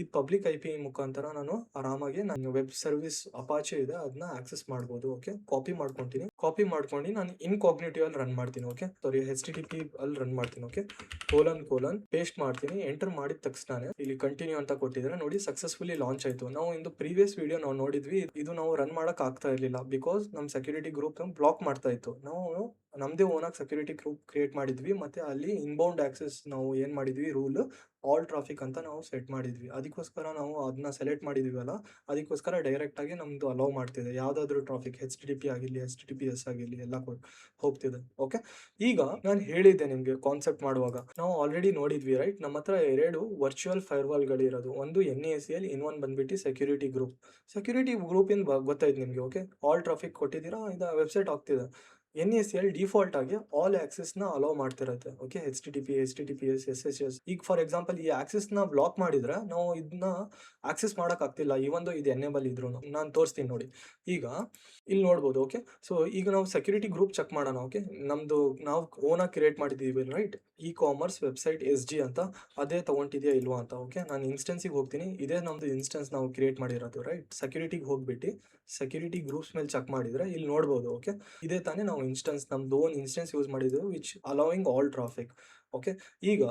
ಇದು ಪಬ್ಲಿಕ್ IP ಮುಖಾಂತರ ನಾನು ಆರಾಮಾಗಿ ನನ್ನ ವೆಬ್ ಸರ್ವಿಸ್ ಅಪಾಚೆ ಇದೆ ಅದನ್ನ ಆಕ್ಸೆಸ್ ಮಾಡ್ಬೋದು. ಓಕೆ, ಕಾಪಿ ಮಾಡ್ಕೊತೀನಿ. ಕಾಪಿ ಮಾಡ್ಕೊಂಡು ನಾನು ಇನ್ಕಾಗ್ನಿಟಿವ್ ಅಲ್ಲಿ ರನ್ ಮಾಡ್ತೀನಿ. ಓಕೆ, ಸಾರಿ HTTP ಅಲ್ಲಿ ರನ್ ಮಾಡ್ತೀನಿ. ಓಕೆ, ಕೋಲನ್ ಪೇಸ್ಟ್ ಮಾಡ್ತೀನಿ. ಎಂಟರ್ ಮಾಡಿದ ತಕ್ಷಣ ಇಲ್ಲಿ ಕಂಟಿನ್ಯೂ ಅಂತ ಕೊಟ್ಟಿದ್ರೆ ನೋಡಿ ಸಕ್ಸಸ್ಫುಲಿ ಲಾಂಚ್ ಆಯಿತು. ನಾವು ಇಂದು ಪ್ರೀವಿಯಸ್ ವಿಡಿಯೋ ನಾವು ನೋಡಿದ್ವಿ, ಇದು ನಾವು ರನ್ ಮಾಡಕ್ ಆಗ್ತಾ ಇರಲಿಲ್ಲ ಬಿಕಾಸ್ ನಮ್ಮ ಸೆಕ್ಯೂರಿಟಿ ಗ್ರೂಪ್ ಬ್ಲಾಕ್ ಮಾಡ್ತಾ ಇತ್ತು. ನಾವು ನಮ್ಮದೇ ಓನಾಗಿ ಸೆಕ್ಯೂರಿಟಿ ಗ್ರೂಪ್ ಕ್ರಿಯೇಟ್ ಮಾಡಿದ್ವಿ, ಮತ್ತೆ ಅಲ್ಲಿ ಇನ್ಬೌಂಡ್ ಆಕ್ಸೆಸ್ ನಾವು ಏನು ಮಾಡಿದ್ವಿ, ರೂಲ್ ಆಲ್ ಟ್ರಾಫಿಕ್ ಅಂತ ನಾವು ಸೆಟ್ ಮಾಡಿದ್ವಿ. ಅದಕ್ಕೋಸ್ಕರ ನಾವು ಅದನ್ನ ಸೆಲೆಕ್ಟ್ ಮಾಡಿದ್ವಲ್ಲ, ಅದಕ್ಕೋಸ್ಕರ ಡೈರೆಕ್ಟ್ ಆಗಿ ನಮ್ದು ಅಲೌ ಮಾಡ್ತಿದೆ. ಯಾವುದಾದ್ರೂ ಟ್ರಾಫಿಕ್ HTTP ಆಗಿರಲಿ HTTPS ಆಗಿರಲಿ ಎಲ್ಲ ಹೋಗ್ತಿದೆ. ಓಕೆ, ಈಗ ನಾನು ಹೇಳಿದ್ದೆ ನಿಮಗೆ ಕಾನ್ಸೆಪ್ಟ್ ಮಾಡುವಾಗ, ನಾವು ಆಲ್ರೆಡಿ ನೋಡಿದ್ವಿ, ರೈಟ್. ನಮ್ಮ ಹತ್ರ 2 ವರ್ಚುವಲ್ ಫೈರ್ವಾಲ್ಗಳಿರೋದು, ಒಂದು NACL, ಇನ್ನೊಂದು ಬಂದ್ಬಿಟ್ಟು ಸೆಕ್ಯೂರಿಟಿ ಗ್ರೂಪ್. ಸೆಕ್ಯೂರಿಟಿ ಗ್ರೂಪ್ ಇಂದ ಗೊತ್ತಾಯ್ತು ನಿಮಗೆ. ಓಕೆ, ಆಲ್ ಟ್ರಾಫಿಕ್ ಕೊಟ್ಟಿದ್ದೀರಾ, ಇದು ವೆಬ್ಸೈಟ್ ಆಗ್ತಿದೆ. NACL ಡಿಫಾಲ್ಟ್ ಆಗಿ ಆಲ್ ಆಕ್ಸೆಸ್‌ನ ಅಲೋ ಮಾಡ್ತಿರುತ್ತೆ. ಓಕೆ. HTTP, SSH. ಈಗ ಫಾರ್ ಎಕ್ಸಾಂಪಲ್ ಈ ಆಕ್ಸೆಸ್‌ನ ಬ್ಲಾಕ್ ಮಾಡಿದ್ರೆ ನಾವು ಇದನ್ನ ಆಕ್ಸೆಸ್ ಮಾಡಕ್ಕಾಗ್ತಿಲ್ಲ. ಈವನ್ ದೋ ಇದು ಎನೇಬಲ್ ಇದ್ರೂನು. ನಾನು ತೋರಿಸ್ತೀನಿ ನೋಡಿ. ಈಗ ಇಲ್ಲಿ ನೋಡ್ಬೋದು. ಓಕೆ. ಸೊ ಈಗ ನಾವು ಸೆಕ್ಯೂರಿಟಿ ಗ್ರೂಪ್ ಚೆಕ್ ಮಾಡೋಣ. ಓಕೆ. ನಮ್ದು ನಾವು ಓನಾಗಿ ಕ್ರಿಯೇಟ್ ಮಾಡಿದ್ದೀವಿ ರೈಟ್. ಇ-ಕಾಮರ್ಸ್ ವೆಬ್ಸೈಟ್ SG ಅಂತ. ಅದೇ ತಗೊಂಡಿದ್ಯಾ ಇಲ್ವಾ ಅಂತ. ಓಕೆ. ನಾನು ಇನ್ಸ್ಟೆನ್ಸಿಗೆ ಹೋಗ್ತೀನಿ. ಇದೇ ನಮ್ದು ಇನ್ಸ್ಟೆನ್ಸ್ ನಾವು ಕ್ರಿಯೇಟ್ ಮಾಡಿರೋದು ರೈಟ್. ಸೆಕ್ಯೂರಿಟಿಗೆ ಹೋಗ್ಬಿಟ್ಟು ಸೆಕ್ಯೂರಿಟಿ ಗ್ರೂಪ್ಸ್ ಮೇಲೆ ಚೆಕ್ ಮಾಡಿದ್ರೆ ಇಲ್ಲಿ ನೋಡ್ಬೋದು. ಓಕೆ. ಇದೇ ತಾನೇ ನಾವು ಇನ್ಸ್ಟೆನ್ಸ್ ನಮ್ದು ಓನ್ ಇನ್ಸ್ಟೆನ್ಸ್ ಯೂಸ್ ಮಾಡಿದ್ದು which allowing all traffic. Okay. ಈಗ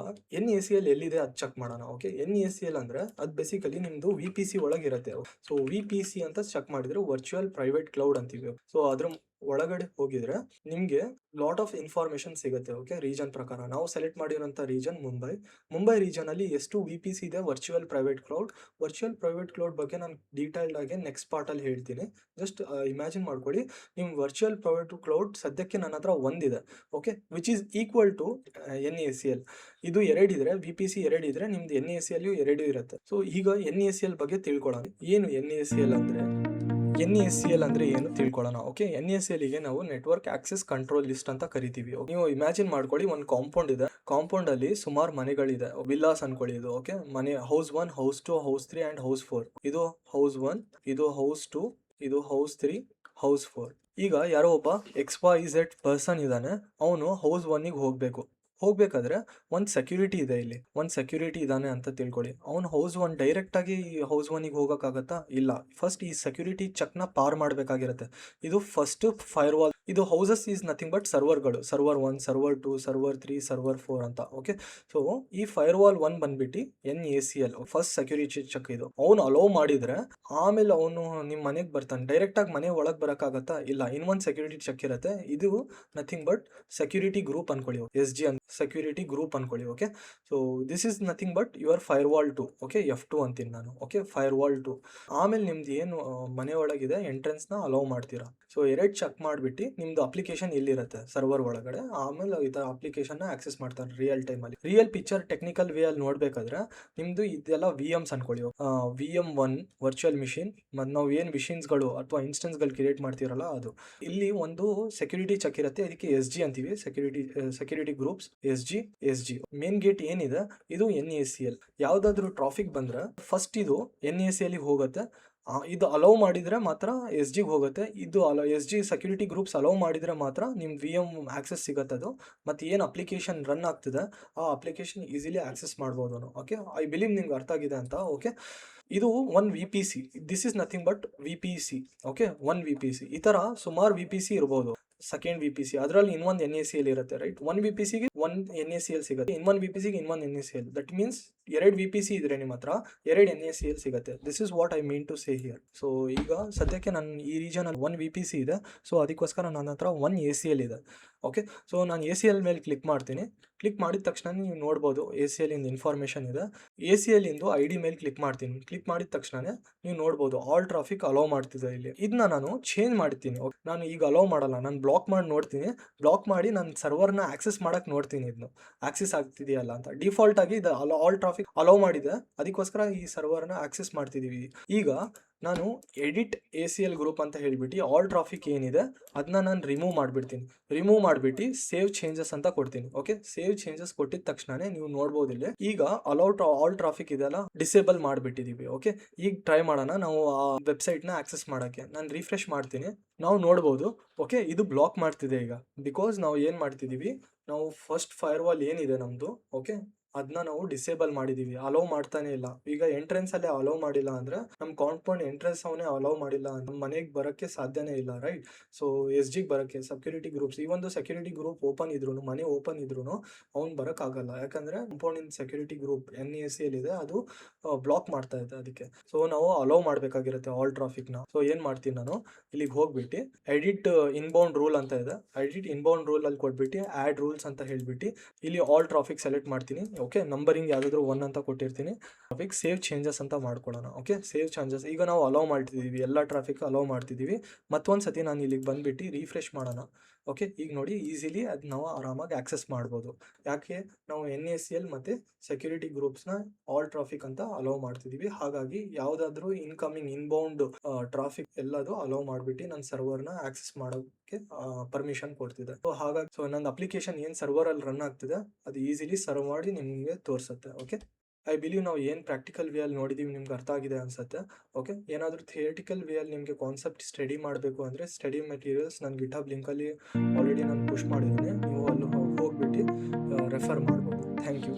NACL ಎಲ್ಲಿದೆ ಅದು ಚೆಕ್ ಮಾಡೋಣ. ಓಕೆ. NACL ಅಂದ್ರೆ ಅದು ಬೇಸಿಕಲಿ ನಿಮ್ದು VPC ಒಳಗಿರುತ್ತೆ. ಸೊ VPC ಅಂತ ಚೆಕ್ ಮಾಡಿದ್ರೆ ವರ್ಚುವಲ್ ಪ್ರೈವೇಟ್ ಕ್ಲೌಡ್ ಅಂತೀವಿ. ಸೊ ಅದ್ರ ಒಳಗಡೆ ಹೋಗಿದ್ರೆ ನಿಮ್ಗೆ ಲಾಟ್ ಆಫ್ ಇನ್ಫಾರ್ಮೇಶನ್ ಸಿಗುತ್ತೆ. ಓಕೆ. ರೀಜನ್ ಪ್ರಕಾರ ನಾವು ಸೆಲೆಕ್ಟ್ ಮಾಡಿರೋಂಥ ರೀಜನ್ ಮುಂಬೈ ರೀಜನ್ ಅಲ್ಲಿ ಎಷ್ಟು VPC ಇದೆ ವರ್ಚುವಲ್ ಪ್ರೈವೇಟ್ ಕ್ಲೌಡ್ ಬಗ್ಗೆ ನಾನು ಡೀಟೇಲ್ಡ್ ಆಗಿ ನೆಕ್ಸ್ಟ್ ಪಾರ್ಟ್ ಅಲ್ಲಿ ಹೇಳ್ತೀನಿ. ಜಸ್ಟ್ ಇಮ್ಯಾಜಿನ್ ಮಾಡ್ಕೊಳ್ಳಿ, ನಿಮ್ ವರ್ಚುವಲ್ ಪ್ರೈವೇಟ್ ಕ್ಲೌಡ್ ಸದ್ಯಕ್ಕೆ ನನ್ನ ಹತ್ರ ಒಂದಿದೆ. Okay. Which is equal to NACL. ಇದು ಎರಡಿದ್ರೆ VPC ಎರಡಿದ್ರೆ ನಿಮ್ದು NACL ಎರಡು ಇರುತ್ತೆ. ಸೊ ಈಗ NACL ಬಗ್ಗೆ ತಿಳ್ಕೊಳ್ಳೋಣ. ಏನು NACL ಅಂದ್ರೆ? NACL ಅಂದ್ರೆ ಏನು ತಿಳ್ಕೊಳ್ಳೋಣ. ಓಕೆ. NACL ಗೆ ನಾವು ನೆಟ್ವರ್ಕ್ ಆಕ್ಸೆಸ್ ಕಂಟ್ರೋಲ್ ಲಿಸ್ಟ್ ಅಂತ ಕರಿತೀವಿ. ನೀವು ಇಮ್ಯಾಜಿನ್ ಮಾಡ್ಕೊಳ್ಳಿ, ಒಂದು ಕಾಂಪೌಂಡ್ ಇದೆ. ಕಾಂಪೌಂಡ್ ಅಲ್ಲಿ ಸುಮಾರು ಮನೆಗಳಿದೆ, ವಿಲ್ಲಾಸ್ ಅನ್ಕೊಳ್ಳಿ ಇದು. ಓಕೆ. ಮನೆ house 1, house 2, house 3 and house 4. ಇದು ಹೌಸ್ 1, ಇದು ಹೌಸ್ 2, ಇದು ಹೌಸ್ 3, ಹೌಸ್ 4. ಈಗ ಯಾರೋ ಒಬ್ಬ XYZ ಪರ್ಸನ್ ಇದ್ದಾನೆ, ಅವನು ಹೌಸ್ 1ಗೆ ಹೋಗ್ಬೇಕಾದ್ರೆ ಒಂದು ಸೆಕ್ಯೂರಿಟಿ ಇದೆ. ಇಲ್ಲಿ ಒಂದು ಸೆಕ್ಯೂರಿಟಿ ಇದ್ದಾನೆ ಅಂತ ತಿಳ್ಕೊಳ್ಳಿ. ಅವ್ನು ಹೌಸ್ 1 ಡೈರೆಕ್ಟ್ ಆಗಿ ಹೌಸ್ 1ಗೆ ಹೋಗೋಕ್ಕಾಗತ್ತಾ? ಇಲ್ಲ. ಫಸ್ಟ್ ಈ ಸೆಕ್ಯೂರಿಟಿ ಚೆಕ್ನ ಪಾರ್ ಮಾಡಬೇಕಾಗಿರುತ್ತೆ. ಇದು ಫಸ್ಟ್ ಫೈರ್ ವಾಲ್. ಇದು ಹೌಸಸ್ ಈಸ್ ನಥಿಂಗ್ ಬಟ್ ಸರ್ವರ್ಗಳು. ಸರ್ವರ್ 1, ಸರ್ವರ್ 2, ಸರ್ವರ್ 3, ಸರ್ವರ್ 4 ಅಂತ. ಓಕೆ. ಸೊ ಈ ಫೈರ್ ವಾಲ್ 1 ಬಂದ್ಬಿಟ್ಟು NACL ಫಸ್ಟ್ ಸೆಕ್ಯೂರಿಟಿ ಚೆಕ್. ಇದು ಅವ್ನು ಅಲೋ ಮಾಡಿದ್ರೆ ಆಮೇಲೆ ಅವನು ನಿಮ್ಮ ಮನೆಗೆ ಬರ್ತಾನೆ. ಡೈರೆಕ್ಟ್ ಆಗಿ ಮನೆ ಒಳಗೆ ಬರೋಕ್ಕಾಗತ್ತಾ? ಇಲ್ಲ. ಇನ್ನೊಂದು ಸೆಕ್ಯೂರಿಟಿ ಚೆಕ್ ಇರುತ್ತೆ. ಇದು ನಥಿಂಗ್ ಬಟ್ ಸೆಕ್ಯೂರಿಟಿ ಗ್ರೂಪ್ ಅನ್ಕೊಳ್ಳಿ. SG ಅಂತ ಸೆಕ್ಯೂರಿಟಿ ಗ್ರೂಪ್ ಅನ್ಕೊಳ್ಳಿ. Okay. So this is nothing but your fire wall 2. Okay. F2 ಅಂತೀನಿ ನಾನು. ಓಕೆ. ಫೈರ್ ವಾಲ್ 2 ಆಮೇಲೆ ನಿಮ್ದು ಏನು ಮನೆ ಒಳಗಿದೆ ಎಂಟ್ರೆನ್ಸ್ ನ ಅಲೋ ಮಾಡ್ತೀರಾ. ಸೊ ಎರಡು ಚೆಕ್ ಮಾಡಿಬಿಟ್ಟು ನಿಮ್ದು ಅಪ್ಲಿಕೇಶನ್ ಇಲ್ಲಿರುತ್ತೆ ಸರ್ವರ್ ಒಳಗಡೆ. ಆಮೇಲೆ ಈ ತರ ಅಪ್ಲಿಕೇಶನ್ ನ ಆಕ್ಸೆಸ್ ಮಾಡ್ತಾರೆ ರಿಯಲ್ ಟೈಮ್ ಅಲ್ಲಿ. ರಿಯಲ್ ಪಿಕ್ಚರ್ ಟೆಕ್ನಿಕಲ್ ವೇ ಅಲ್ಲಿ ನೋಡ್ಬೇಕಾದ್ರೆ ನಿಮ್ದು ಇದೆಲ್ಲ VMs ಅನ್ಕೊಳ್ಳಿ. VM1 virtual machine. ಮತ್ತು ನಾವು ಏನು ಮಿಷಿನ್ಸ್ಗಳು ಅಥವಾ ಇನ್ಸ್ಟೆನ್ಸ್ಗಳು ಕ್ರಿಯೇಟ್ ಮಾಡ್ತೀರಲ್ಲ ಅದು. ಇಲ್ಲಿ ಒಂದು ಸೆಕ್ಯೂರಿಟಿ ಚೆಕ್ ಇರುತ್ತೆ, ಅದಕ್ಕೆ SG ಅಂತೀವಿ. Security groups SG. Main gate ಏನಿದೆ ಇದು NACL. ಯಾವ್ದಾದ್ರು ಟ್ರಾಫಿಕ್ ಬಂದ್ರೆ ಫಸ್ಟ್ ಇದು NACL ಗೆ ಹೋಗುತ್ತೆ. ಇದು ಅಲೋ ಮಾಡಿದ್ರೆ ಮಾತ್ರ SGಗೆ ಹೋಗುತ್ತೆ. ಇದು SG ಸೆಕ್ಯೂರಿಟಿ ಗ್ರೂಪ್ಸ್ ಅಲೋ ಮಾಡಿದ್ರೆ ಮಾತ್ರ ನಿಮ್ VM ಆಕ್ಸೆಸ್ ಸಿಗುತ್ತೆ. ಅದು ಮತ್ತೆ ಏನು ಅಪ್ಲಿಕೇಶನ್ ರನ್ ಆಗ್ತಿದೆ ಆ ಅಪ್ಲಿಕೇಶನ್ ಈಸಿಲಿ ಆಕ್ಸೆಸ್ ಮಾಡ್ಬೋದು. ಓಕೆ. ಐ ಬಿಲೀವ್ ನಿಮ್ಗೆ ಅರ್ಥ ಆಗಿದೆ ಅಂತ. ಓಕೆ. ಇದು one VPC. This is nothing but VPC. Okay. One VPC. ಈ ತರ ಸುಮಾರು VPC ಇರ್ಬೋದು. ಸೆಕೆಂಡ್ VPC ಅದರಲ್ಲಿ ಇನ್ನೊಂದು NACL ಇರುತ್ತೆ ರೈಟ್. ಒನ್ VPCಗೆ ಒನ್ NACL ಸಿಗುತ್ತೆ, ಇನ್ನೊಂದು VPCಗೆ ಇನ್ನೊಂದು NACL. ದಟ್ ಮೀನ್ಸ್ ಎರಡು VPC ಇದ್ರೆ ನಿಮ್ಮ ಹತ್ರ ಎರಡು NACL ಸಿಗುತ್ತೆ. This is what I mean to say here. So ಈಗ ಸದ್ಯಕ್ಕೆ ನನ್ನ ಈ ರೀಜನ್ ಅಲ್ಲಿ ಒನ್ VPC ಇದೆ. ಸೊ ಅದಕ್ಕೋಸ್ಕರ ನನ್ನ ಹತ್ರ ಒನ್ ACL ಇದೆ. ಓಕೆ. ಸೊ ನಾನು ACL ಮೇಲೆ ಕ್ಲಿಕ್ ಮಾಡ್ತೀನಿ. ಕ್ಲಿಕ್ ಮಾಡಿದ ತಕ್ಷಣ ನೀವು ನೋಡ್ಬೋದು ACL ಇಂದ ಇನ್ಫಾರ್ಮೇಷನ್ ಇದೆ. ACL ಇಂದು ID ಮೇಲೆ ಕ್ಲಿಕ್ ಮಾಡ್ತೀನಿ. ಕ್ಲಿಕ್ ಮಾಡಿದ ತಕ್ಷಣ ನೀವು ನೋಡ್ಬೋದು ಆಲ್ ಟ್ರಾಫಿಕ್ ಅಲೋ ಮಾಡ್ತಿದೆ ಇಲ್ಲಿ. ಇದನ್ನ ನಾನು ಚೇಂಜ್ ಮಾಡ್ತೀನಿ. ನಾನು ಈಗ ಅಲೋ ಮಾಡಲ್ಲ, ನಾನು ಬ್ಲಾಕ್ ಮಾಡಿ ನೋಡ್ತೀನಿ. ಬ್ಲಾಕ್ ಮಾಡಿ ನಾನು ಸರ್ವರ್ನ ಆಕ್ಸೆಸ್ ಮಾಡಕ್ ನೋಡ್ತೀನಿ. ಇದನ್ನು ಆಕ್ಸೆಸ್ ಆಗ್ತಿದೆಯಲ್ಲ ಅಂತ. ಡಿಫಾಲ್ಟ್ ಆಗಿ ಇದು ಆಲ್ ಟ್ರಾಫಿಕ್ ಅಲೋ ಮಾಡಿದೆ, ಅದಕ್ಕೋಸ್ಕರ ಈ ಸರ್ವರ್ನ ಆಕ್ಸೆಸ್ ಮಾಡ್ತಿದೀವಿ. ಈಗ ನಾನು ಎಡಿಟ್ ACL ಗ್ರೂಪ್ ಅಂತ ಹೇಳ್ಬಿಟ್ಟು ಆಲ್ ಟ್ರಾಫಿಕ್ ಏನಿದೆ ಅದನ್ನ ನಾನು ರಿಮೂವ್ ಮಾಡಿಬಿಟ್ಟು ಸೇವ್ ಚೇಂಜಸ್ ಅಂತ ಕೊಡ್ತೀನಿ. ಓಕೆ. ಸೇವ್ ಚೇಂಜಸ್ ಕೊಟ್ಟಿದ ತಕ್ಷಣ ನೀವು ನೋಡ್ಬೋದು ಇಲ್ಲಿ ಈಗ ಆಲ್ ಟ್ರಾಫಿಕ್ ಇದೆಲ್ಲ ಡಿಸೇಬಲ್ ಮಾಡಿಬಿಟ್ಟಿದೀವಿ. ಓಕೆ. ಈಗ ಟ್ರೈ ಮಾಡೋಣ ನಾವು ಆ ವೆಬ್ಸೈಟ್ ನ ಆಕ್ಸೆಸ್ ಮಾಡಕ್ಕೆ. ನಾನು ರಿಫ್ರೆಶ್ ಮಾಡ್ತೀನಿ. ನಾವು ನೋಡ್ಬೋದು. ಓಕೆ. ಇದು ಬ್ಲಾಕ್ ಮಾಡ್ತಿದೆ ಈಗ. ಬಿಕಾಸ್ ನಾವು ಏನ್ ಮಾಡ್ತಿದೀವಿ, ನಾವು ಫಸ್ಟ್ ಫೈರ್ ವಾಲ್ ಏನಿದೆ ನಮ್ದು. ಓಕೆ. ಅದನ್ನ ನಾವು ಡಿಸೇಬಲ್ ಮಾಡಿದೀವಿ, ಅಲೋ ಮಾಡ್ತಾನೆ ಇಲ್ಲ. ಈಗ ಎಂಟ್ರೆನ್ಸ್ ಅಲ್ಲೇ ಅಲೋ ಮಾಡಿಲ್ಲ ಅಂದ್ರೆ ನಮ್ ಕಾಂಪೌಂಡ್ ಎಂಟ್ರೆನ್ಸ್ ಅವನೇ ಅಲೋ ಮಾಡಿಲ್ಲ, ನಮ್ಮ ಮನೆಗೆ ಬರಕ್ಕೆ ಸಾಧ್ಯನೇ ಇಲ್ಲ ರೈಟ್. ಸೊ SGಗೆ ಬರಕ್ಕೆ ಸೆಕ್ಯೂರಿಟಿ ಗ್ರೂಪ್ಸ್, ಈ ಒಂದು ಸೆಕ್ಯೂರಿಟಿ ಗ್ರೂಪ್ ಓಪನ್ ಇದ್ರು, ಮನೆ ಓಪನ್ ಇದ್ರು ಅವ್ನು ಬರಕ್ ಆಗಲ್ಲ. ಯಾಕಂದ್ರೆ ಕಾಂಪೌಂಡ್ ಇನ್ ಸೆಕ್ಯೂರಿಟಿ ಗ್ರೂಪ್ NACL ಇದೆ, ಅದು ಬ್ಲಾಕ್ ಮಾಡ್ತಾ ಇದೆ. ಅದಕ್ಕೆ ಸೊ ನಾವು ಅಲೋ ಮಾಡ್ಬೇಕಾಗಿರುತ್ತೆ ಆಲ್ ಟ್ರಾಫಿಕ್ ನ. ಸೊ ಏನ್ ಮಾಡ್ತೀನಿ ನಾನು, ಇಲ್ಲಿಗೆ ಹೋಗ್ಬಿಟ್ಟು ಎಡಿಟ್ ಇನ್ಬೌಂಡ್ ರೂಲ್ ಅಂತ ಇದೆ, ಎಡಿಟ್ ಇನ್ಬೌಂಡ್ ರೂಲ್ ಅಲ್ಲಿ ಕೊಟ್ಬಿಟ್ಟು ಆಡ್ ರೂಲ್ಸ್ ಅಂತ ಹೇಳ್ಬಿಟ್ಟು ಇಲ್ಲಿ ಆಲ್ ಟ್ರಾಫಿಕ್ ಸೆಲೆಕ್ಟ್ ಮಾಡ್ತೀನಿ. ಓಕೆ. ನಂಬರಿಂಗ್ ಯಾವ್ದಾದ್ರು 1 ಅಂತ ಕೊಟ್ಟಿರ್ತೀನಿ. ಟ್ರಾಫಿಕ್ ಸೇವ್ ಚೇಂಜಸ್ ಅಂತ ಮಾಡ್ಕೊಳ್ಳೋಣ. ಓಕೆ. Save changes. ಈಗ ನಾವು ಅಲೋ ಮಾಡ್ತಿದೀವಿ, ಎಲ್ಲ ಟ್ರಾಫಿಕ್ ಅಲೋ ಮಾಡ್ತಿದೀವಿ. ಮತ್ತೊಂದ್ಸತಿ ನಾನು ಇಲ್ಲಿಗೆ ಬಂದ್ಬಿಟ್ಟು ರಿಫ್ರೆಶ್ ಮಾಡೋಣ. ಓಕೆ, ಈಗ ನೋಡಿ ಈಸಿಲಿ ಅದು ನಾವು ಆರಾಮಾಗಿ ಆಕ್ಸೆಸ್ ಮಾಡ್ಬೋದು. ಯಾಕೆ? ನಾವು NACL ಮತ್ತು ಸೆಕ್ಯೂರಿಟಿ ಗ್ರೂಪ್ಸ್ನ ಆಲ್ ಟ್ರಾಫಿಕ್ ಅಂತ ಅಲೋ ಮಾಡ್ತಿದ್ದೀವಿ. ಹಾಗಾಗಿ ಯಾವುದಾದ್ರೂ ಇನ್ಕಮಿಂಗ್ ಇನ್ಬೌಂಡ್ ಟ್ರಾಫಿಕ್ ಎಲ್ಲದು ಅಲೋ ಮಾಡಿಬಿಟ್ಟು ನನ್ನ ಸರ್ವರ್ನ ಆಕ್ಸೆಸ್ ಮಾಡೋಕ್ಕೆ ಪರ್ಮಿಷನ್ ಕೊಡ್ತಿದೆ. ಸೊ ಹಾಗಾಗಿ ನನ್ನ ಅಪ್ಲಿಕೇಶನ್ ಏನು ಸರ್ವರಲ್ಲಿ ರನ್ ಆಗ್ತಿದೆ ಅದು ಈಸಿಲಿ ಸರ್ವ್ ಮಾಡಿ ನಿಮಗೆ ತೋರಿಸುತ್ತೆ. ಓಕೆ, ಐ ಬಿಲೀವ್ ನಾವು ಏನು ಪ್ರಾಕ್ಟಿಕಲ್ ವೇಯಲ್ಲಿ ನೋಡಿದ್ದೀವಿ ನಿಮ್ಗೆ ಅರ್ಥ ಆಗಿದೆ ಅನ್ಸುತ್ತೆ. ಓಕೆ, ಏನಾದರೂ ಥಿಯರಿಟಿಕಲ್ ವೇಯಲ್ಲಿ ನಿಮಗೆ ಕಾನ್ಸೆಪ್ಟ್ ಸ್ಟಡಿ ಮಾಡಬೇಕು ಅಂದರೆ ಸ್ಟಡಿ ಮೆಟೀರಿಯಲ್ಸ್ ನನ್ನ ಗಿಟ್ಹಬ್ ಲಿಂಕಲ್ಲಿ ಆಲ್ರೆಡಿ ನಾನು ಪುಷ್ ಮಾಡಿದ್ದೀನಿ. ನೀವು ಅಲ್ಲಿ ಹೋಗ್ಬಿಟ್ಟು ರೆಫರ್ ಮಾಡ್ಬೋದು. Thank you.